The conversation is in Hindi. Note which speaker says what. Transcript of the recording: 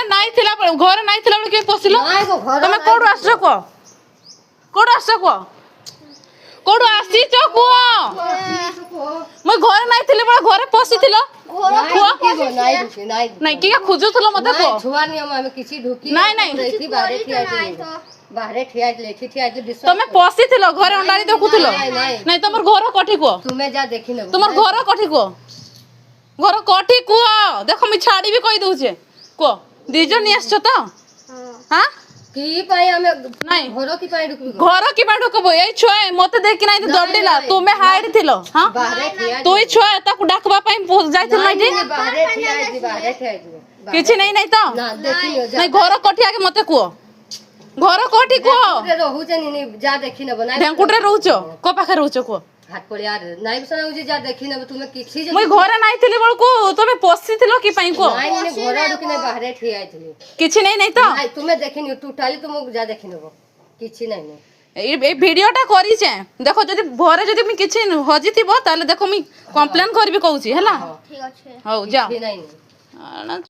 Speaker 1: नाई थिला घरे नाई थिला के पसिलो तमे कोडू आसछ को कोडू आसछ को कोडू आसी छ को मैं घरे नाई थिले बड़ा घरे पसी थिलो नहीं कि खोजु थलो मते को
Speaker 2: छुआ नियम हम किछि ढुकी
Speaker 1: नहीं
Speaker 2: देखि बाहरे ठिया बाहरे ठिया लेखि ठिया
Speaker 1: तमे पसी थिलो घरे अंडारी देखुथिलो नहीं तमर घर कठी को
Speaker 2: तुमे जा देखि न
Speaker 1: तमर घर कठी को घर कठी को देखो मी छाड़ी भी कहि दउछे को दिजो नि आछो त हां
Speaker 2: की पाई हमें
Speaker 1: नहीं
Speaker 2: घर की पाई ढुकी
Speaker 1: घर की पाई ढुकबो ए छुआ मते देखि नहीं दड्डिला तुमे हाइड थिलो हां
Speaker 2: बाहरे ठिया
Speaker 1: तोई छुआ ताकू डाकबा पई जाइथिल नहीं
Speaker 2: बाहरे ठिया
Speaker 1: किछि नहीं नहीं तो
Speaker 2: ना देखि
Speaker 1: नहीं घर कठी आके मते को घर कठी को
Speaker 2: रहू जे नि जा देखि न बनाई
Speaker 1: ढेंकुटरे रहउछो को पाखे रहउछो को
Speaker 2: हाथ पड़िया नाई बसना उजे जा देखि न तुमे किछि जे
Speaker 1: मैं घरे नहीं थिली बळको तमे पसी थिलो की पई को
Speaker 2: नाई ने घर ढुकी ने बाहरे ठिया आइथिली
Speaker 1: किछि नहीं नहीं तो
Speaker 2: नाई तुमे देखि न टोटली तुम जा देखि नबो किछि नहीं
Speaker 1: ए वीडियोटा करी छे देखो जदी घरे जदी मी किछि हजी थिबो ताले देखो मी कंप्लेन करबी कहूची हला
Speaker 3: ठीक अछि
Speaker 1: हो जा
Speaker 2: नहीं